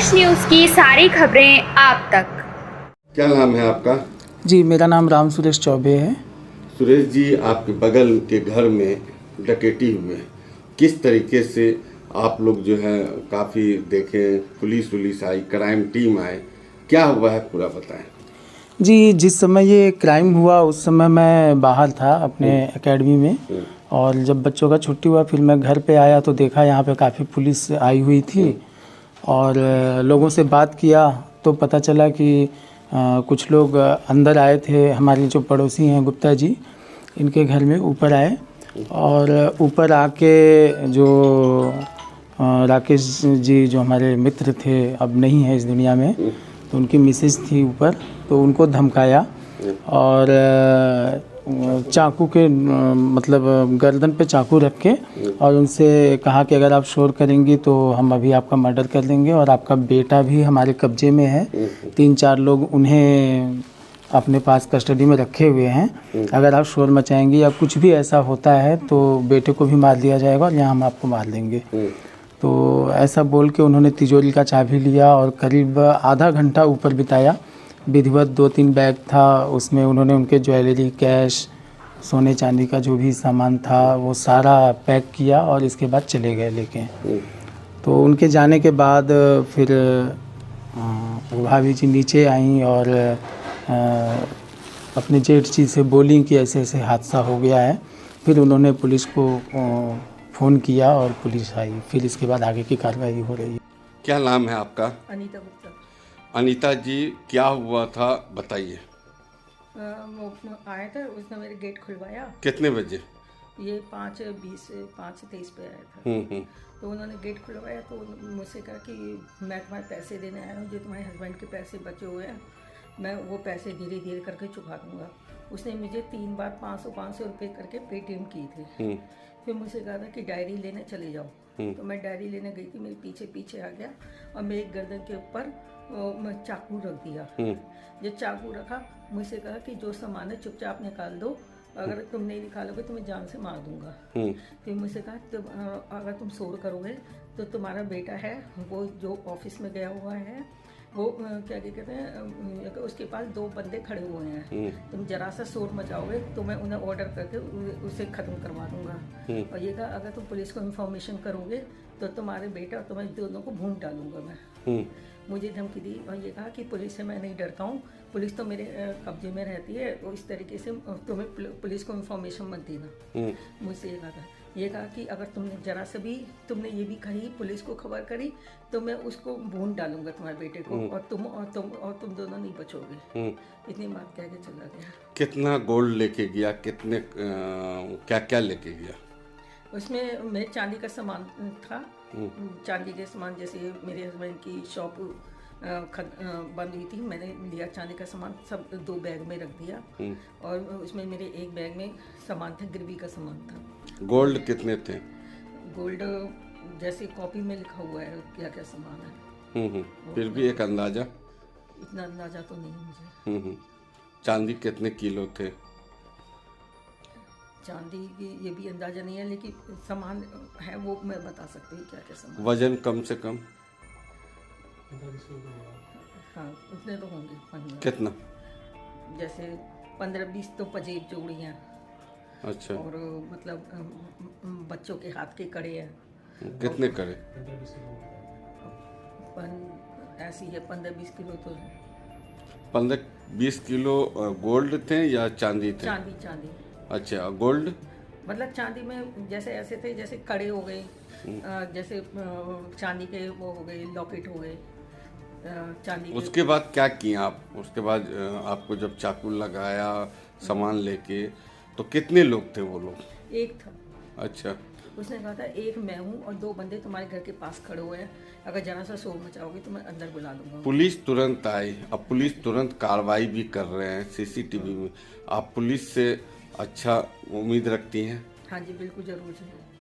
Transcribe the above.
संघर्ष न्यूज की सारी खबरें आप तक। क्या नाम है आपका? जी, मेरा नाम राम सुरेश चौबे है। सुरेश जी, आपके बगल के घर में डकैती हुई है, किस तरीके से आप लोग जो है काफ़ी देखें, पुलिस आई, क्राइम टीम आए, क्या हुआ है पूरा बताएं। जी, जिस समय ये क्राइम हुआ उस समय मैं बाहर था अपने एकेडमी में, और जब बच्चों का छुट्टी हुआ फिर मैं घर पे आया तो देखा यहाँ पे काफ़ी पुलिस आई हुई थी, और लोगों से बात किया तो पता चला कि कुछ लोग अंदर आए थे। हमारे जो पड़ोसी हैं गुप्ता जी, इनके घर में ऊपर आए, और ऊपर आके जो राकेश जी जो हमारे मित्र थे, अब नहीं है इस दुनिया में, तो उनकी मिसेज थी ऊपर, तो उनको धमकाया और चाकू के मतलब गर्दन पे चाकू रख के और उनसे कहा कि अगर आप शोर करेंगी तो हम अभी आपका मर्डर कर देंगे, और आपका बेटा भी हमारे कब्जे में है। 3-4 लोग उन्हें अपने पास कस्टडी में रखे हुए हैं, अगर आप शोर मचाएंगी या कुछ भी ऐसा होता है तो बेटे को भी मार दिया जाएगा और यहाँ हम आपको मार देंगे। तो ऐसा बोल के उन्होंने तिजोरी का चाबी लिया और करीब आधा घंटा ऊपर बिताया। विधिवत 2-3 बैग था, उसमें उन्होंने उनके ज्वेलरी, कैश, सोने चांदी का जो भी सामान था वो सारा पैक किया और इसके बाद चले गए लेके। तो उनके जाने के बाद फिर भाभी जी नीचे आईं और अपने जेठ जी से बोली कि ऐसे ऐसे हादसा हो गया है। फिर उन्होंने पुलिस को फ़ोन किया और पुलिस आई। फिर इसके बाद आगे की कार्रवाई हो रही है। क्या नाम है आपका? अनीता गुप्ता। अनीता जी, क्या हुआ था बताइए। वो आया था, उसने मेरे गेट खुलवाया। कितने बजे? ये 5:20 5:23 पे आया था। तो उन्होंने गेट खुलवाया तो मुझसे कहा कि मैं तुम्हारे पैसे देने आया हूँ, जो तुम्हारे हस्बैंड के पैसे बचे हुए हैं मैं वो पैसे धीरे धीरे करके चुका दूँगा। उसने मुझे 3 बार 500 रुपये करके पेटीएम की थी। फिर मुझसे कहा था कि डायरी लेने चले जाओ। तो मैं डायरी लेने गई थी, मेरे पीछे पीछे आ गया और मेरे गर्दन के ऊपर मैं चाकू रख दिया। जब चाकू रखा, मुझसे कहा कि जो सामान है चुपचाप निकाल दो, अगर तुम नहीं निकालोगे तो मैं जान से मार दूंगा। फिर मुझसे कहा अगर तुम शोर करोगे तो तुम्हारा बेटा है वो जो ऑफिस में गया हुआ है, वो क्या कहते हैं, उसके पास 2 बंदे खड़े हुए हैं, तुम जरा सा शोर मचाओगे तो मैं उन्हें ऑर्डर करके उसे ख़त्म करवा दूंगा। और ये कहा अगर तुम पुलिस को इन्फॉर्मेशन करोगे तो तुम्हारे बेटा और तुम्हारे दोनों को भून डालूंगा मैं। मुझे धमकी दी और ये कहा कि पुलिस से मैं नहीं डरता हूँ, पुलिस तो मेरे कब्जे में रहती है, और इस तरीके से तुम्हें पुलिस को इन्फॉर्मेशन मत देना। मुझसे ये कहा था। ये कहा कि अगर तुमने जरा से भी तुमने ये भी कही पुलिस को खबर करी तो मैं उसको भून डालूंगा तुम्हारे बेटे को, और तुम दोनों नहीं बचोगे। इतनी बात कह के चला गया। कितना गोल्ड लेके गया, कितने क्या क्या लेके गया? उसमें मेरे चांदी का सामान था। चांदी के सामान जैसे मेरे हस्बैंड की शॉप बंद हुई थी, मैंने लिया चांदी का सामान, सब 2 बैग में रख दिया, और उसमें मेरे एक बैग में सामान था, गिरवी का सामान था। गोल्ड कितने थे? गोल्ड जैसे कॉपी में लिखा हुआ है क्या क्या सामान है। फिर भी एक अंदाजा? इतना अंदाजा तो नहीं मुझे। चांदी कितने किलो थे? चांदी की ये भी अंदाजा नहीं है, लेकिन सामान है वो मैं बता सकती हूँ क्या क्या सामान। वजन कम से कम? हाँ, उतने तो होंगे। 15। कितना? जैसे 15-20 तो पजेब जोड़ी हैं। अच्छा। और मतलब बच्चों के हाथ के कड़े हैं। कितने कड़े? ऐसी है 15-20 किलो तो है। 15-20 किलो गोल्ड थे या चांदी थे? चांदी। अच्छा, गोल्ड मतलब चांदी में जैसे ऐसे थे जैसे कड़े हो गए, जैसे चांदी के वो हो गए, लॉकेट हो गए चांदी के। उसके बाद क्या किया आप? उसके बाद आपको जब चाकू लगाया सामान लेके, तो कितने लोग थे वो लोग? एक था। अच्छा। उसने कहा था एक मैं हूँ और 2 बंदे तुम्हारे घर के पास खड़े हुए हैं, अगर जरा सा शोर मचाओगे तो मैं अंदर बुला लूंगा। पुलिस तुरंत आई, अब पुलिस तुरंत कार्रवाई भी कर रहे हैं सीसीटीवी में। आप पुलिस से अच्छा उम्मीद रखती हैं? हाँ जी, बिल्कुल जरूर जी।